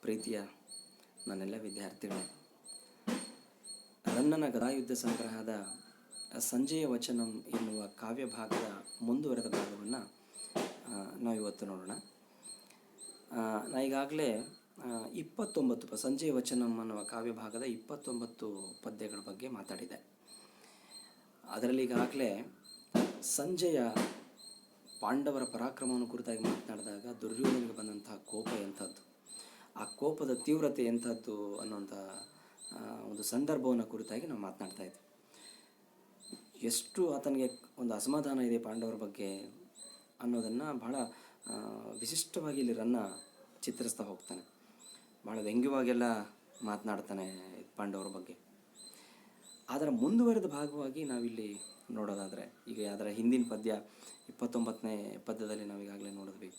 ಪ್ರೀತಿಯ ನನ್ನೆಲ್ಲ ವಿದ್ಯಾರ್ಥಿಗಳೇ, ರನ್ನನ ಗದಾಯುದ್ಧ ಸಂಗ್ರಹದ ಸಂಜೆಯ ವಚನಂ ಎನ್ನುವ ಕಾವ್ಯ ಭಾಗದ ಮುಂದುವರೆದ ಭಾಗವನ್ನು ನಾವು ಇವತ್ತು ನೋಡೋಣ. ನಾ ಈಗಾಗಲೇ 29 ಸಂಜೆಯ ವಚನಂ ಅನ್ನುವ ಕಾವ್ಯ ಭಾಗದ 29 ಪದ್ಯಗಳ ಬಗ್ಗೆ ಮಾತಾಡಿದೆ. ಅದರಲ್ಲಿ ಈಗಾಗಲೇ ಸಂಜೆಯ ಪಾಂಡವರ ಪರಾಕ್ರಮವನ್ನು ಕುರಿತಾಗಿ ಮಾತನಾಡಿದಾಗ ದುರ್ಯೋಧನಿಗೆ ಬಂದಂತಹ ಕೋಪ ಎಂಥದ್ದು, ಆ ಕೋಪದ ತೀವ್ರತೆ ಎಂಥದ್ದು ಅನ್ನುವಂಥ ಒಂದು ಸಂದರ್ಭವನ್ನು ಕುರಿತಾಗಿ ನಾವು ಮಾತನಾಡ್ತಾ ಇದ್ವಿ. ಎಷ್ಟು ಆತನಿಗೆ ಒಂದು ಅಸಮಾಧಾನ ಇದೆ ಪಾಂಡವರ ಬಗ್ಗೆ ಅನ್ನೋದನ್ನು ಬಹಳ ವಿಶಿಷ್ಟವಾಗಿ ಇಲ್ಲಿ ರನ್ನ ಚಿತ್ರಿಸ್ತಾ ಹೋಗ್ತಾನೆ. ಭಾಳ ವ್ಯಂಗ್ಯವಾಗೆಲ್ಲ ಮಾತನಾಡ್ತಾನೆ ಪಾಂಡವರ ಬಗ್ಗೆ. ಅದರ ಮುಂದುವರೆದ ಭಾಗವಾಗಿ ನಾವಿಲ್ಲಿ ನೋಡೋದಾದರೆ, ಈಗ ಅದರ ಹಿಂದಿನ ಪದ್ಯ 29ನೇ ಪದ್ಯದಲ್ಲಿ ನಾವು ಈಗಾಗಲೇ ನೋಡಿದ್ವಿ.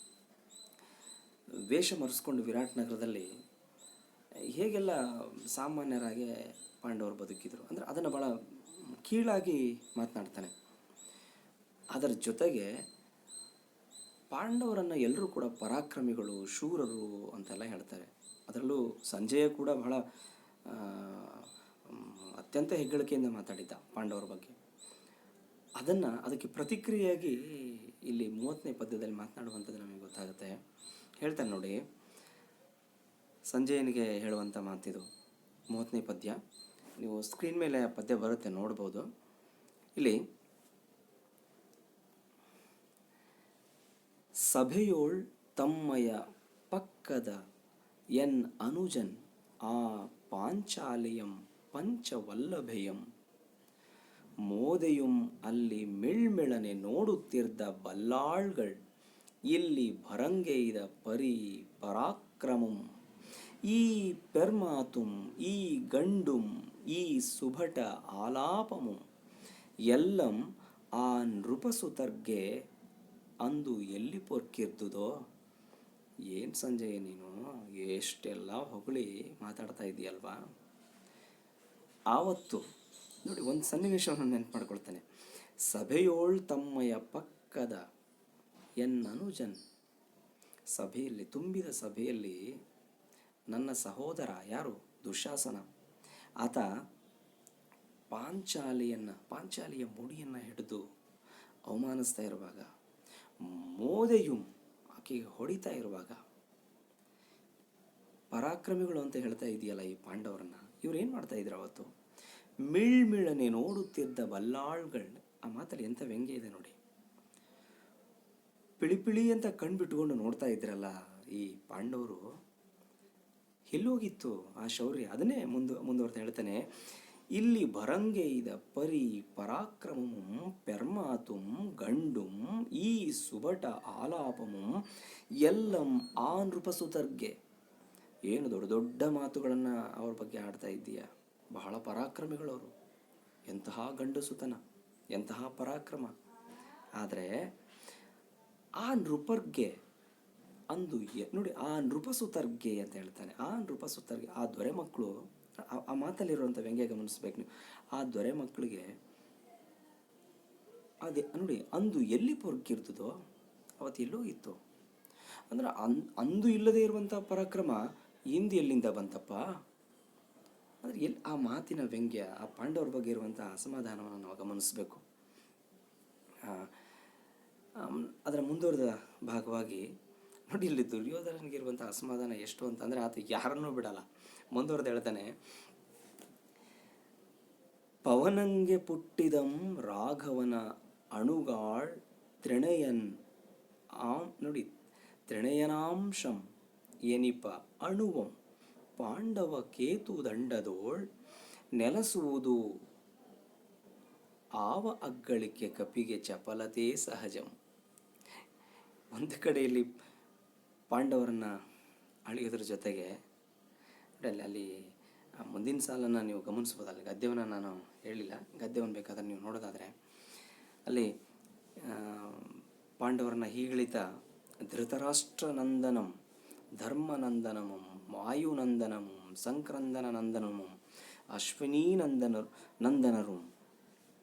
ವೇಷ ಮರೆಸ್ಕೊಂಡು ವಿರಾಟ್ ನಗರದಲ್ಲಿ ಹೇಗೆಲ್ಲ ಸಾಮಾನ್ಯರಾಗಿ ಪಾಂಡವರು ಬದುಕಿದರು ಅಂದರೆ ಅದನ್ನು ಭಾಳ ಕೀಳಾಗಿ ಮಾತನಾಡ್ತಾನೆ. ಅದರ ಜೊತೆಗೆ ಪಾಂಡವರನ್ನು ಎಲ್ಲರೂ ಕೂಡ ಪರಾಕ್ರಮಿಗಳು, ಶೂರರು ಅಂತೆಲ್ಲ ಹೇಳ್ತಾರೆ. ಅದರಲ್ಲೂ ಸಂಜಯ ಕೂಡ ಬಹಳ ಅತ್ಯಂತ ಹೆಗ್ಗಳಿಕೆಯಿಂದ ಮಾತಾಡಿದ್ದ ಪಾಂಡವರ ಬಗ್ಗೆ. ಅದಕ್ಕೆ ಪ್ರತಿಕ್ರಿಯೆಯಾಗಿ ಇಲ್ಲಿ 30ನೇ ಪದ್ಯದಲ್ಲಿ ಮಾತನಾಡುವಂಥದ್ದು ನಮಗೆ ಗೊತ್ತಾಗುತ್ತೆ. ಹೇಳ್ತಾನೆ ನೋಡಿ, ಸಂಜಯನಿಗೆ ಹೇಳುವಂಥ ಮಾತಿದು 30ನೇ ಪದ್ಯ. ನೀವು ಸ್ಕ್ರೀನ್ ಮೇಲೆ ಪದ್ಯ ಬರುತ್ತೆ, ನೋಡ್ಬೋದು. ಇಲ್ಲಿ ಸಭೆಯೋಳ್ ತಮ್ಮಯ ಪಕ್ಕದ ಎನ್ ಅನುಜನ್ ಆ ಪಾಂಚಾಲಿಯಂ ಪಂಚವಲ್ಲಭೆಯಂ ಮೋದೆಯುಂ ಅಲ್ಲಿ ಮಿಳ್ಮಿಳನೆ ನೋಡುತ್ತಿರ್ದ ಬಲ್ಲಾಳ್ಗಳ್ ಇಲ್ಲಿ ಭರಂಗೆಯ್ದ ಪರಿ ಪರಾಕ್ರಮಂ ಈ ಪೆರ್ಮಾತುಂ ಈ ಗಂಡುಂ ಈ ಸುಭಟ ಆಲಾಪಮುಂ ಎಲ್ಲಂ ಆ ನೃಪಸುತರ್ಗೆ ಅಂದು ಎಲ್ಲಿ ಪೊರ್ಕಿರ್ದುದೋ. ಏನು ಸಂಜಯ್, ನೀನು ಎಷ್ಟೆಲ್ಲ ಹೊಗಳಿ ಮಾತಾಡ್ತಾ ಇದೆಯಲ್ವಾ. ಆವತ್ತು ನೋಡಿ ಒಂದು ಸನ್ನಿವೇಶವನ್ನು ನೆನಪು ಮಾಡ್ಕೊಳ್ತಾನೆ. ಸಭೆಯೋಳ್ ತಮ್ಮಯ ಪಕ್ಕದ ಎನ್ ಅನುಜನ್, ಸಭೆಯಲ್ಲಿ, ತುಂಬಿದ ಸಭೆಯಲ್ಲಿ ನನ್ನ ಸಹೋದರ ಯಾರು, ದುಶ್ಯಾಸನ, ಆತ ಪಾಂಚಾಲಿಯ ಮುಡಿಯನ್ನು ಹಿಡಿದು ಅವಮಾನಿಸ್ತಾ ಇರುವಾಗ, ಮೋದೆಯುಂ ಆಕೆಗೆ ಹೊಡಿತಾ ಇರುವಾಗ, ಪರಾಕ್ರಮಿಗಳು ಅಂತ ಹೇಳ್ತಾ ಇದೆಯಲ್ಲ ಈ ಪಾಂಡವರನ್ನ, ಇವ್ರು ಏನು ಮಾಡ್ತಾ ಇದ್ರು ಅವತ್ತು, ಮಿಳ್ಮಿಳನೆ ನೋಡುತ್ತಿದ್ದ ಬಲ್ಲಾಳ್ಗಳು. ಆ ಮಾತಲ್ಲಿ ಎಂಥ ವ್ಯಂಗ್ಯ ಇದೆ ನೋಡಿ. ಪಿಳಿ ಅಂತ ಕಣ್ಬಿಟ್ಕೊಂಡು ನೋಡ್ತಾ ಇದ್ರಲ್ಲ ಈ ಪಾಂಡವರು, ಎಲ್ಲೋಗಿತ್ತು ಆ ಶೌರ್ಯ. ಅದನ್ನೇ ಮುಂದುವರ್ತಾ ಹೇಳ್ತಾನೆ. ಇಲ್ಲಿ ಭರಂಗೆಯ್ದ ಪರಿ ಪರಾಕ್ರಮಂ ಪೆರ್ಮಾತುಂ ಗಂಡುಂ ಈ ಸುಭಟ ಆಲಾಪಮಂ ಎಲ್ಲಂ ಆ ನೃಪಸುತರ್ಗೆ. ಏನು ದೊಡ್ಡ ದೊಡ್ಡ ಮಾತುಗಳನ್ನು ಅವ್ರ ಬಗ್ಗೆ ಆಡ್ತಾ ಇದ್ದೀಯ, ಬಹಳ ಪರಾಕ್ರಮಿಗಳವರು, ಎಂತಹ ಗಂಡಸುತನ, ಎಂತಹ ಪರಾಕ್ರಮ. ಆದರೆ ಆ ನೃಪರ್ಗೆ ಅಂದು ನೋಡಿ, ಆ ನೃಪಸುತರ್ಗೆ ಅಂತ ಹೇಳ್ತಾನೆ. ಆ ನೃಪಸುತರ್ಗೆ, ಆ ದೊರೆ ಮಕ್ಕಳು, ಆ ಮಾತಲ್ಲಿರುವಂಥ ವ್ಯಂಗ್ಯ ಗಮನಿಸ್ಬೇಕು ನೀವು. ಆ ದೊರೆ ಮಕ್ಕಳಿಗೆ ಅದೇ ನೋಡಿ, ಅಂದು ಎಲ್ಲಿ ಪೊರ್ಕಿರ್ತದೋ ಅವತ್ತು ಎಲ್ಲೋ ಇತ್ತು. ಅಂದ್ರೆ ಅಂದು ಇಲ್ಲದೆ ಇರುವಂಥ ಪರಾಕ್ರಮ ಇಂದು ಎಲ್ಲಿಂದ ಬಂತಪ್ಪ. ಅಂದರೆ ಆ ಮಾತಿನ ವ್ಯಂಗ್ಯ, ಆ ಪಾಂಡವರ ಬಗ್ಗೆ ಇರುವಂಥ ಅಸಮಾಧಾನವನ್ನು ನಾವು ಗಮನಿಸಬೇಕು. ಅದರ ಮುಂದುವರೆದ ಭಾಗವಾಗಿ ನೋಡಿ, ಇಲ್ಲಿ ದುರ್ಯೋಧನನಿಗಿರುವಂಥ ಅಸಮಾಧಾನ ಎಷ್ಟು ಅಂತಂದರೆ ಆತ ಯಾರನ್ನೂ ಬಿಡಲ್ಲ. ಮುಂದುವರೆದು ಹೇಳ್ತಾನೆ, ಪವನಂಗೆ ಪುಟ್ಟಿದಂ ರಾಘವನ ಅಣುಗಾಳ್ ತ್ರಿಣಯನ್ ನೋಡಿ, ತ್ರಿಣಯನಾಂಶಂ ಎನಿಪ ಅಣುವಂ ಪಾಂಡವ ಕೇತು ದಂಡದೋಳ್ ನೆಲಸುವುದು ಆವ ಅಗ್ಗಳಿಕೆ ಕಪಿಗೆ ಚಪಲತೆ ಸಹಜಂ. ಒಂದು ಕಡೆಯಲ್ಲಿ ಪಾಂಡವರನ್ನು ಅಳಿಯೋದ್ರ ಜೊತೆಗೆ ಅಲ್ಲಿ ಮುಂದಿನ ಸಾಲನ್ನು ನೀವು ಗಮನಿಸ್ಬೋದಲ್ಲ. ಗದ್ಯವನ್ನು ನಾನು ಹೇಳಿಲ್ಲ, ಗದ್ಯವನ್ನು ಬೇಕಾದ್ರೆ ನೀವು ನೋಡೋದಾದರೆ ಅಲ್ಲಿ ಪಾಂಡವರನ್ನು ಹೀಗಳಿತ ಧೃತರಾಷ್ಟ್ರನಂದನಂ ಧರ್ಮನಂದನಮಂ ವಾಯುನಂದನಮಂ ಸಂಕ್ರಂದನ ನಂದನಮಂ ಅಶ್ವಿನೀ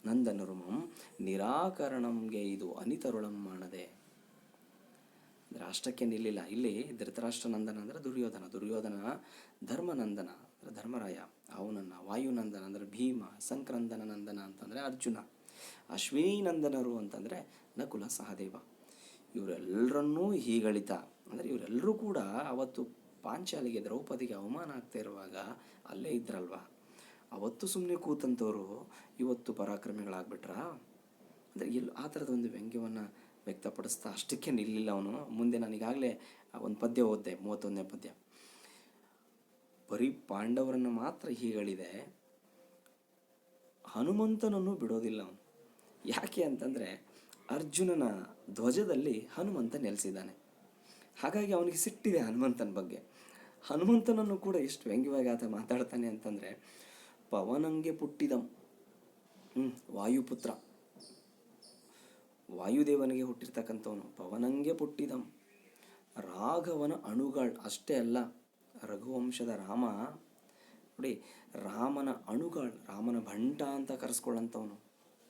ನಂದನರುಮಂ ನಿರಾಕರಣಂಗೆ ಇದು ಅನಿತರುಳಂ ಮಾಡದೆ. ಅಂದರೆ ಅಷ್ಟಕ್ಕೆ ನಿಲ್ಲಿಲ್ಲ. ಇಲ್ಲಿ ಧೃತರಾಷ್ಟ್ರನಂದನ ಅಂದರೆ ದುರ್ಯೋಧನ ಧರ್ಮನಂದನ ಅಂದರೆ ಧರ್ಮರಾಯ, ಅವನನ್ನು ವಾಯುನಂದನ ಅಂದರೆ ಭೀಮ, ಸಂಕ್ರಂದನ ನಂದನ ಅಂತಂದರೆ ಅರ್ಜುನ, ಅಶ್ವಿನಿ ನಂದನರು ಅಂತಂದರೆ ನಕುಲ ಸಹದೇವ. ಇವರೆಲ್ಲರನ್ನೂ ಹೀಗಳಿತ ಅಂದರೆ ಇವರೆಲ್ಲರೂ ಕೂಡ ಅವತ್ತು ಪಾಂಚಾಲಿಗೆ ದ್ರೌಪದಿಗೆ ಅವಮಾನ ಆಗ್ತಾ ಇರುವಾಗ ಅಲ್ಲೇ ಇದ್ರಲ್ವ. ಅವತ್ತು ಸುಮ್ಮನೆ ಕೂತಂಥವ್ರು ಇವತ್ತು ಪರಾಕ್ರಮಿಗಳಾಗ್ಬಿಟ್ರಾ ಅಂದರೆ ಇಲ್ಲಿ ಆ ಥರದ ಒಂದು ವ್ಯಂಗ್ಯವನ್ನು ವ್ಯಕ್ತಪಡಿಸ್ತಾ ಅಷ್ಟಕ್ಕೆ ನಿಲ್ಲಿಲ್ಲ ಅವನು. ಮುಂದೆ ನಾನೀಗಾಗಲೇ ಒಂದು ಪದ್ಯ ಓದಿದೆ, 31ನೇ ಪದ್ಯ. ಬರೀ ಪಾಂಡವರನ್ನು ಮಾತ್ರ ಹೀಗಳಿದೆ, ಹನುಮಂತನನ್ನು ಬಿಡೋದಿಲ್ಲ ಅವನು. ಯಾಕೆ ಅಂತಂದರೆ ಅರ್ಜುನನ ಧ್ವಜದಲ್ಲಿ ಹನುಮಂತ ನೆಲೆಸಿದ್ದಾನೆ. ಹಾಗಾಗಿ ಅವನಿಗೆ ಸಿಟ್ಟಿದೆ ಹನುಮಂತನ ಬಗ್ಗೆ. ಹನುಮಂತನನ್ನು ಕೂಡ ಎಷ್ಟು ವ್ಯಂಗ್ಯವಾಗಿ ಆತ ಮಾತಾಡ್ತಾನೆ ಅಂತಂದರೆ, ಪವನಂಗೆ ಪುಟ್ಟಿದಂ, ವಾಯುಪುತ್ರ, ವಾಯುದೇವನಿಗೆ ಹುಟ್ಟಿರ್ತಕ್ಕಂಥವನು, ಪವನಂಗೆ ಪುಟ್ಟಿದಂ, ರಾಘವನ ಅಣುಗಳು. ಅಷ್ಟೇ ಅಲ್ಲ, ರಘುವಂಶದ ರಾಮ ನೋಡಿ, ರಾಮನ ಅಣುಗಳು, ರಾಮನ ಭಂಟ ಅಂತ ಕರೆಸ್ಕೊಳ್ಳಂಥವನು.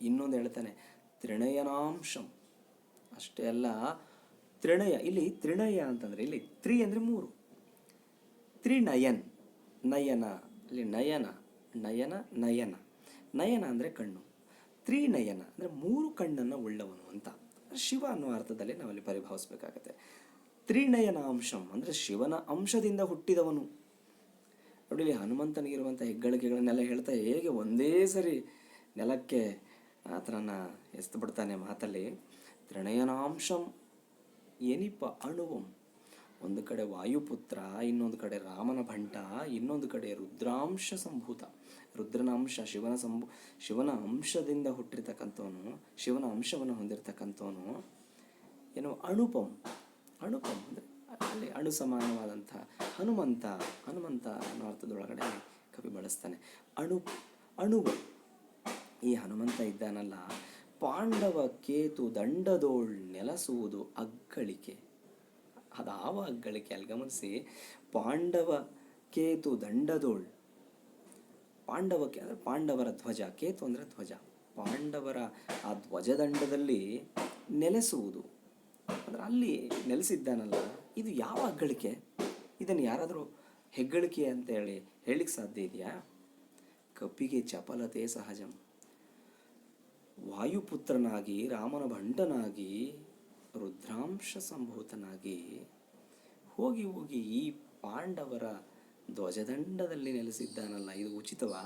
ಇನ್ನೊಂದು ಹೇಳ್ತಾನೆ ತ್ರಿಣಯನಾಂಶಂ. ಅಷ್ಟೇ ಅಲ್ಲ, ತ್ರಿಣಯ, ಇಲ್ಲಿ ತ್ರಿಣಯ ಅಂತಂದರೆ ಇಲ್ಲಿ ತ್ರಿ ಅಂದರೆ 3, ತ್ರಿನಯನ್, ನಯನ, ಇಲ್ಲಿ ನಯನ, ನಯನ, ನಯನ, ನಯನ ಅಂದರೆ ಕಣ್ಣು, ತ್ರಿನಯನ ಅಂದರೆ 3 ಕಣ್ಣನ್ನು ಉಳ್ಳವನು ಅಂತ ಶಿವ ಅನ್ನುವ ಅರ್ಥದಲ್ಲಿ ನಾವಲ್ಲಿ ಪರಿಭಾವಿಸ್ಬೇಕಾಗತ್ತೆ. ತ್ರಿನಯನ ಅಂಶಂ ಅಂದರೆ ಶಿವನ ಅಂಶದಿಂದ ಹುಟ್ಟಿದವನು. ನೋಡಿ, ಇಲ್ಲಿ ಹನುಮಂತನಿಗಿರುವಂಥ ಹೆಗ್ಗಳಿಕೆಗಳನ್ನೆಲ್ಲ ಹೇಳ್ತಾ ಹೇಗೆ ಒಂದೇ ಸರಿ ನೆಲಕ್ಕೆ ಆತನನ್ನ ಎಸ್ತು ಬಿಡ್ತಾನೆ ಮಾತಲ್ಲಿ. ತ್ರಿನಯನಾಂಶಂ ಏನಿಪ್ಪ ಅಣುವಂ, ಒಂದು ಕಡೆ ವಾಯುಪುತ್ರ, ಇನ್ನೊಂದು ಕಡೆ ರಾಮನ ಭಂಟ, ಇನ್ನೊಂದು ಕಡೆ ರುದ್ರಾಂಶ ಸಂಭೂತ, ರುದ್ರನ ಅಂಶ, ಶಿವನ ಅಂಶದಿಂದ ಹುಟ್ಟಿರ್ತಕ್ಕಂಥವನು, ಶಿವನ ಅಂಶವನ್ನು ಹೊಂದಿರತಕ್ಕಂಥವನು. ಏನು ಅಣುಪಂ, ಅಣುಪಂ ಅಂದರೆ ಅಲ್ಲಿ ಅಣು ಸಮಾನವಾದಂಥ ಹನುಮಂತ ಅನ್ನೋ ಅರ್ಥದೊಳಗಡೆ ಕವಿ ಬಳಸ್ತಾನೆ. ಅಣುವು ಈ ಹನುಮಂತ ಇದ್ದಾನಲ್ಲ, ಪಾಂಡವ ಕೇತು ದಂಡದೋಳ್ ನೆಲಸುವುದು ಅಗ್ಗಳಿಕೆ. ಅದಾವ ಅಗ್ಗಳಿಕೆ ಅಲ್ಲಿ ಗಮನಿಸಿ. ಪಾಂಡವ ಕೇತು ದಂಡದೋಳ್, ಪಾಂಡವಕ್ಕೆ ಅಂದರೆ ಪಾಂಡವರ ಧ್ವಜ, ಕೇತು ಅಂದರೆ ಧ್ವಜ, ಪಾಂಡವರ ಆ ಧ್ವಜದಂಡದಲ್ಲಿ ನೆಲೆಸುವುದು ಅಂದರೆ ಅಲ್ಲಿ ನೆಲೆಸಿದ್ದಾನಲ್ಲ, ಇದು ಯಾವ ಅಗ್ಗಳಿಕೆ? ಇದನ್ನು ಯಾರಾದರೂ ಹೆಗ್ಗಳಿಕೆ ಅಂತ ಹೇಳಿಕ್ಕೆ ಸಾಧ್ಯ ಇದೆಯಾ? ಕಪಿಗೆ ಚಪಲತೆ ಸಹಜಂ. ವಾಯುಪುತ್ರನಾಗಿ, ರಾಮನ ಭಂಟನಾಗಿ, ರುದ್ರಾಂಶ ಸಂಭೂತನಾಗಿ ಹೋಗಿ ಈ ಪಾಂಡವರ ಧ್ವಜದಂಡದಲ್ಲಿ ನೆಲೆಸಿದ್ದಾನಲ್ಲ, ಇದು ಉಚಿತವಾ?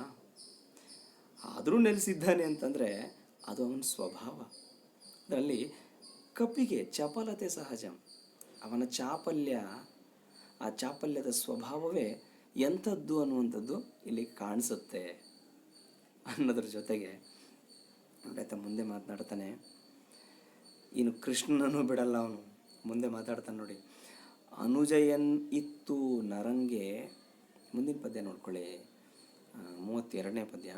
ಆದರೂ ನೆಲೆಸಿದ್ದಾನೆ ಅಂತಂದರೆ ಅದು ಅವನ ಸ್ವಭಾವ. ಅದರಲ್ಲಿ ಕಪಿಗೆ ಚಪಲತೆ ಸಹಜಂ, ಅವನ ಚಾಪಲ್ಯ, ಆ ಚಾಪಲ್ಯದ ಸ್ವಭಾವವೇ ಎಂಥದ್ದು ಅನ್ನುವಂಥದ್ದು ಇಲ್ಲಿ ಕಾಣಿಸುತ್ತೆ ಅನ್ನೋದ್ರ ಜೊತೆಗೆ ಆತ ಮುಂದೆ ಮಾತನಾಡ್ತಾನೆ. ಇನ್ನು ಕೃಷ್ಣನೂ ಬಿಡಲ್ಲ ಅವನು, ಮುಂದೆ ಮಾತಾಡ್ತಾನೆ ನೋಡಿ. ಅನುಜಯನ್ ಇತ್ತು ನರಂಗೆ, ಮುಂದಿನ ಪದ್ಯ ನೋಡ್ಕೊಳ್ಳಿ, 32ನೇ ಪದ್ಯ.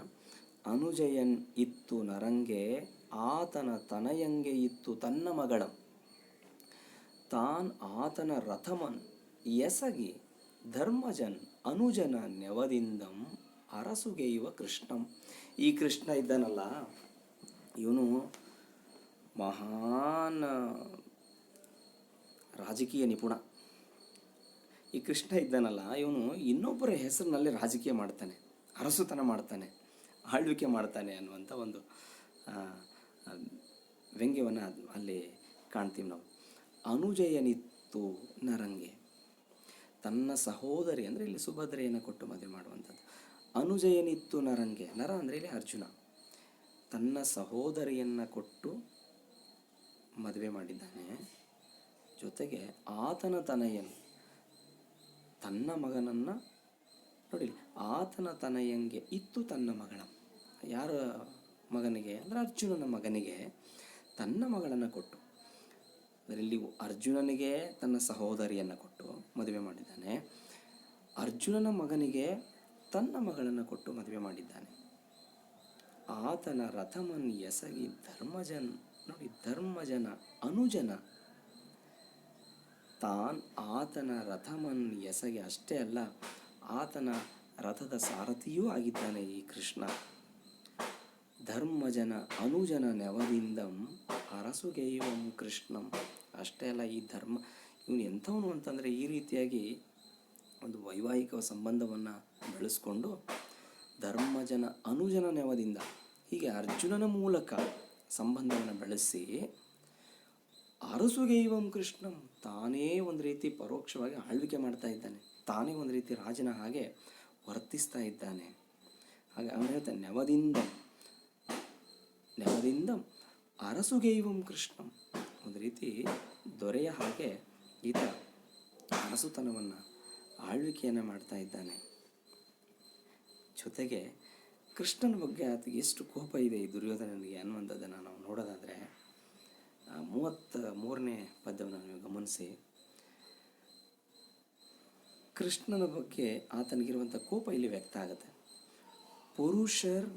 ಅನುಜಯನ್ ಇತ್ತು ನರಂಗೆ, ಆತನ ತನಯಂಗೆ ಇತ್ತು ತನ್ನ ಮಗಳ, ತಾನ್ ಆತನ ರಥಮನ್ ಎಸಗಿ ಧರ್ಮಜನ್ ಅನುಜನ ನೆವದಿಂದಂ ಅರಸುಗೆಯುವ ಕೃಷ್ಣಂ. ಈ ಕೃಷ್ಣ ಇದ್ದಾನಲ್ಲ, ಇವನು ಮಹಾನ್ ರಾಜಕೀಯ ನಿಪುಣ. ಈ ಕೃಷ್ಣ ಇದ್ದಾನಲ್ಲ, ಇವನು ಇನ್ನೊಬ್ಬರ ಹೆಸರಿನಲ್ಲಿ ರಾಜಕೀಯ ಮಾಡ್ತಾನೆ, ಅರಸುತನ ಮಾಡ್ತಾನೆ, ಆಳ್ವಿಕೆ ಮಾಡ್ತಾನೆ ಅನ್ನುವಂಥ ಒಂದು ವ್ಯಂಗ್ಯವನ್ನು ಅಲ್ಲಿ ಕಾಣ್ತೀವಿ ನಾವು. ಅನುಜಯನಿತ್ತು ನರಂಗೆ, ತನ್ನ ಸಹೋದರಿ ಅಂದರೆ ಇಲ್ಲಿ ಸುಭದ್ರೆಯನ್ನು ಕೊಟ್ಟು ಮದುವೆ ಮಾಡುವಂಥದ್ದು. ಅನುಜಯನಿತ್ತು ನರಂಗೆ, ನರ ಅಂದರೆ ಇಲ್ಲಿ ಅರ್ಜುನ, ತನ್ನ ಸಹೋದರಿಯನ್ನು ಕೊಟ್ಟು ಮದುವೆ ಮಾಡಿದ್ದಾನೆ. ಜೊತೆಗೆ ಆತನ ತನಯನ್, ತನ್ನ ಮಗನನ್ನು ನೋಡಿ, ಆತನ ತನಯಂಗೆ ಇತ್ತು ತನ್ನ ಮಗಳ, ಯಾರ ಮಗನಿಗೆ ಅಂದರೆ ಅರ್ಜುನನ ಮಗನಿಗೆ ತನ್ನ ಮಗಳನ್ನು ಕೊಟ್ಟು, ಅದರಲ್ಲಿ ಅರ್ಜುನನಿಗೆ ತನ್ನ ಸಹೋದರಿಯನ್ನು ಕೊಟ್ಟು ಮದುವೆ ಮಾಡಿದ್ದಾನೆ, ಅರ್ಜುನನ ಮಗನಿಗೆ ತನ್ನ ಮಗಳನ್ನು ಕೊಟ್ಟು ಮದುವೆ ಮಾಡಿದ್ದಾನೆ. ಆತನ ರಥಮನ್ ಎಸಗಿ ಧರ್ಮಜನ್, ನೋಡಿ ಧರ್ಮಜನ ಅನುಜನ, ತಾನ್ ಆತನ ರಥಮನ್ ಎಸಗಿ, ಅಷ್ಟೇ ಅಲ್ಲ ಆತನ ರಥದ ಸಾರಥಿಯೂ ಆಗಿದ್ದಾನೆ ಈ ಕೃಷ್ಣ. ಧರ್ಮಜನ ಅನುಜನ ನೆವದಿಂದಂ ಅರಸುಗೆಯುವಂ ಕೃಷ್ಣಂ. ಅಷ್ಟೇ ಅಲ್ಲ, ಈ ಧರ್ಮ ಇವನು ಎಂಥವನು ಅಂತಂದರೆ ಈ ರೀತಿಯಾಗಿ ಒಂದು ವೈವಾಹಿಕ ಸಂಬಂಧವನ್ನು ಬೆಳೆಸ್ಕೊಂಡು ಧರ್ಮಜನ ಅನುಜನ ನೆವದಿಂದ ಹೀಗೆ ಅರ್ಜುನನ ಮೂಲಕ ಸಂಬಂಧವನ್ನು ಬೆಳೆಸಿ ಅರಸುಗೈವಂ ಕೃಷ್ಣಂ ತಾನೇ ಒಂದು ರೀತಿ ಪರೋಕ್ಷವಾಗಿ ಆಳ್ವಿಕೆ ಮಾಡ್ತಾ ಇದ್ದಾನೆ, ತಾನೇ ಒಂದು ರೀತಿ ರಾಜನ ಹಾಗೆ ವರ್ತಿಸ್ತಾ ಇದ್ದಾನೆ. ಹಾಗೆ ಅವನು ಹೇಳ್ತಾನೆ ನೆವದಿಂದ ಅರಸುಗೈವಂ ಕೃಷ್ಣಂ, ಒಂದು ರೀತಿ ದೊರೆಯ ಹಾಗೆ ಈತ ಅರಸುತನವನ್ನು ಆಳ್ವಿಕೆಯನ್ನು ಮಾಡ್ತಾ ಇದ್ದಾನೆ. ಜೊತೆಗೆ ಕೃಷ್ಣನ ಬಗ್ಗೆ ಆತಗೆ ಎಷ್ಟು ಕೋಪ ಇದೆ ಈ ದುರ್ಯೋಧನನಿಗೆ ಅನ್ನುವಂಥದ್ದನ್ನು ನಾವು ನೋಡೋದಾದರೆ 33ನೇ ಪದ್ಯವನ್ನು ನೀವು ಗಮನಿಸಿ. ಕೃಷ್ಣನ ಬಗ್ಗೆ ಆತನಿಗಿರುವಂಥ ಕೋಪ ಇಲ್ಲಿ ವ್ಯಕ್ತ ಆಗುತ್ತೆ. ಪುರುಷರ್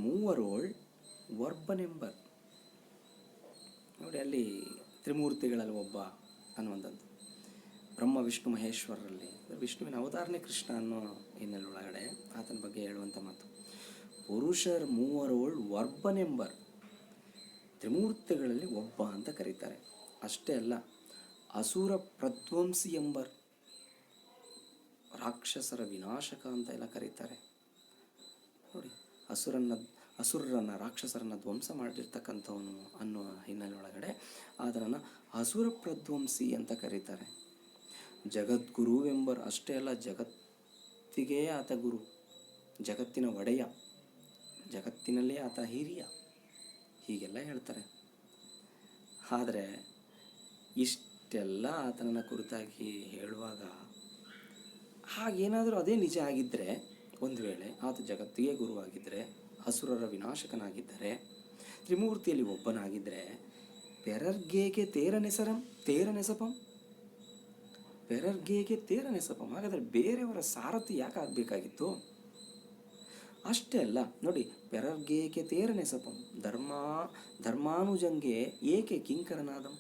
ಮೂವರೋಳ್ ವರ್ಬನೆಂಬರ್. ನೋಡಿ, ಅಲ್ಲಿ ತ್ರಿಮೂರ್ತಿಗಳಲ್ಲಿ ಒಬ್ಬ ಅನ್ನುವಂಥದ್ದು. ಬ್ರಹ್ಮ ವಿಷ್ಣು ಮಹೇಶ್ವರರಲ್ಲಿ ವಿಷ್ಣುವಿನ ಅವತಾರನೇ ಕೃಷ್ಣ ಅನ್ನೋ ಹಿನ್ನೆಲೆಯೊಳಗಡೆ ಆತನ ಬಗ್ಗೆ ಹೇಳುವಂಥ ಮಾತು. ಪುರುಷರ್ ಮೂವರೋಳ್ ವರ್ಬನೆಂಬರ್, ತ್ರಿಮೂರ್ತಿಗಳಲ್ಲಿ ಒಬ್ಬ ಅಂತ ಕರೀತಾರೆ. ಅಷ್ಟೇ ಅಲ್ಲ, ಅಸುರ ಪ್ರಧ್ವಂಸಿ ಎಂಬರ್, ರಾಕ್ಷಸರ ವಿನಾಶಕ ಅಂತ ಎಲ್ಲ ಕರೀತಾರೆ. ನೋಡಿ, ಅಸುರರನ್ನು ರಾಕ್ಷಸರನ್ನು ಧ್ವಂಸ ಮಾಡಿರ್ತಕ್ಕಂಥವನು ಅನ್ನುವ ಹಿನ್ನೆಲೆ ಒಳಗಡೆ ಆತನನ್ನು ಅಸುರ ಪ್ರಧ್ವಂಸಿ ಅಂತ ಕರೀತಾರೆ. ಜಗದ್ಗುರು ಎಂಬರ್, ಅಷ್ಟೇ ಅಲ್ಲ, ಜಗತ್ತಿಗೇ ಆತ ಗುರು, ಜಗತ್ತಿನ ಒಡೆಯ, ಜಗತ್ತಿನಲ್ಲೇ ಆತ ಹಿರಿಯ, ಹೀಗೆಲ್ಲ ಹೇಳ್ತಾರೆ. ಆದರೆ ಇಷ್ಟೆಲ್ಲ ಆತನನ್ನು ಕುರಿತಾಗಿ ಹೇಳುವಾಗ ಹಾಗೇನಾದರೂ ಅದೇ ನಿಜ ಆಗಿದ್ದರೆ, ಒಂದು ವೇಳೆ ಆತ ಜಗತ್ತಿಗೆ ಗುರುವಾಗಿದ್ದರೆ, ಅಸುರರ ವಿನಾಶಕನಾಗಿದ್ದರೆ, ತ್ರಿಮೂರ್ತಿಯಲ್ಲಿ ಒಬ್ಬನಾಗಿದ್ದರೆ, ಪೆರರ್ಗೇಗೆ ತೇರನೆಸಪಂ, ಹಾಗಾದರೆ ಬೇರೆಯವರ ಸಾರಥಿ ಯಾಕೆ ಆಗಬೇಕಾಗಿತ್ತು? ಅಷ್ಟೇ ಅಲ್ಲ, ನೋಡಿ, ಪೆರರ್ಗೇಕೆ ತೇರನೆಸಪಂ ಧರ್ಮಾನುಜಂಗೆ ಏಕೆ ಕಿಂಕರನಾದಂ.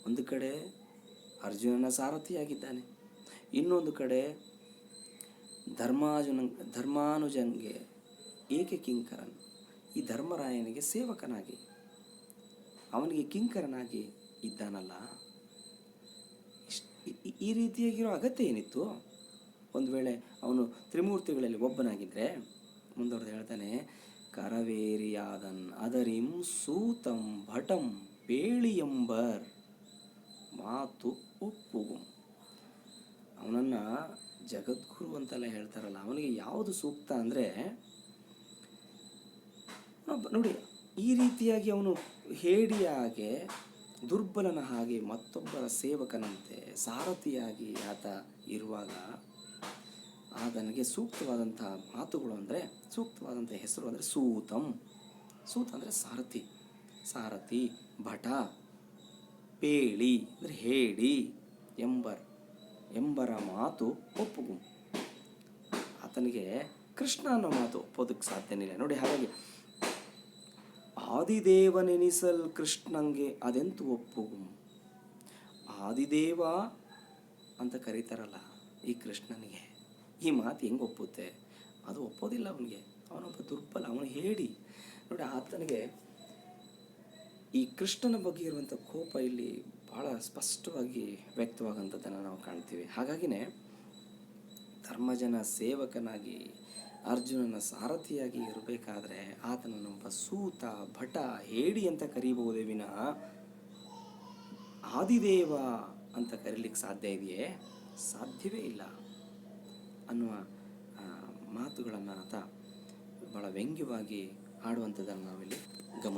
ಒಂದು ಕಡೆ ಅರ್ಜುನನ ಸಾರಥಿಯಾಗಿದ್ದಾನೆ, ಇನ್ನೊಂದು ಕಡೆ ಧರ್ಮಾನುಜಂಗೆ ಏಕೆ ಕಿಂಕರನ್, ಈ ಧರ್ಮರಾಯನಿಗೆ ಸೇವಕನಾಗಿ ಅವನಿಗೆ ಕಿಂಕರನಾಗಿ ಇದ್ದಾನಲ್ಲ. ಈ ರೀತಿಯಾಗಿರೋ ಅಗತ್ಯ ಏನಿತ್ತು? ಒಂದು ವೇಳೆ ಅವನು ತ್ರಿಮೂರ್ತಿಗಳಲ್ಲಿ ಒಬ್ಬನಾಗಿದ್ದರೆ, ಮುಂದುವರೆದು ಹೇಳ್ತಾನೆ, ಕರವೇರಿಯಾದನ್ ಅದರಿಂ ಸೂತಂ ಭಟಂ ಪೇಳಿಯಂಬರ್ ಮಾತು ಒಪ್ಪುಗು. ಅವನನ್ನು ಜಗದ್ಗುರು ಅಂತೆಲ್ಲ ಹೇಳ್ತಾರಲ್ಲ, ಅವನಿಗೆ ಯಾವುದು ಸೂಕ್ತ ಅಂದರೆ, ನೋಡಿ, ಈ ರೀತಿಯಾಗಿ ಅವನು ಹೇಡಿಯ ಹಾಗೆ, ದುರ್ಬಲನ ಹಾಗೆ, ಮತ್ತೊಬ್ಬರ ಸೇವಕನಂತೆ ಸಾರಥಿಯಾಗಿ ಆತ ಇರುವಾಗ ಆತನಿಗೆ ಸೂಕ್ತವಾದಂತಹ ಮಾತುಗಳು ಅಂದರೆ, ಸೂಕ್ತವಾದಂಥ ಹೆಸರು ಅಂದರೆ ಸೂತಂ. ಸೂತ ಅಂದರೆ ಸಾರಥಿ, ಭಟ, ಪೇಳಿ ಅಂದರೆ ಹೇಡಿ, ಎಂಬರ ಮಾತು ಒಪ್ಪುಗು. ಆತನಿಗೆ ಕೃಷ್ಣ ಅನ್ನೋ ಮಾತು ಒಪ್ಪೋದಕ್ಕೆ ಸಾಧ್ಯನಿಲ್ಲ. ನೋಡಿ, ಹಾಗಾಗಿ ಆದಿದೇವನೆನಿಸಲ್ ಕೃಷ್ಣಂಗೆ ಅದೆಂತು ಒಪ್ಪುಗು. ಆದಿದೇವ ಅಂತ ಕರೀತಾರಲ್ಲ ಈ ಕೃಷ್ಣನಿಗೆ, ಈ ಮಾತು ಹೆಂಗೆ ಒಪ್ಪುತ್ತೆ? ಅದು ಒಪ್ಪೋದಿಲ್ಲ ಅವನಿಗೆ. ಅವನೊಬ್ಬ ದುರ್ಬಲ, ಅವನು ಹೇಳಿ. ನೋಡಿ, ಆತನಿಗೆ ಈ ಕೃಷ್ಣನ ಬಗ್ಗೆ ಇರುವಂಥ ಕೋಪ ಇಲ್ಲಿ ಭಾಳ ಸ್ಪಷ್ಟವಾಗಿ ವ್ಯಕ್ತವಾಗುವಂಥದ್ದನ್ನು ನಾವು ಕಾಣ್ತೀವಿ. ಹಾಗಾಗಿನೇ ಧರ್ಮಜನ ಸೇವಕನಾಗಿ, ಅರ್ಜುನನ ಸಾರಥಿಯಾಗಿ ಇರಬೇಕಾದ್ರೆ ಆತನನ್ನೊಬ್ಬ ಸೂತ, ಭಟ, ಹೇಡಿ ಅಂತ ಕರೀಬಹುದೇ ವಿನಃ ಆದಿದೇವ ಅಂತ ಕರೀಲಿಕ್ಕೆ ಸಾಧ್ಯ ಇದೆಯೇ? ಸಾಧ್ಯವೇ ಇಲ್ಲ ಅನ್ನುವ ಮಾತುಗಳನ್ನು ಆತ ಭಾಳ ವ್ಯಂಗ್ಯವಾಗಿ ಆಡುವಂಥದ್ದನ್ನು ನಾವಿಲ್ಲಿ ಗಮನ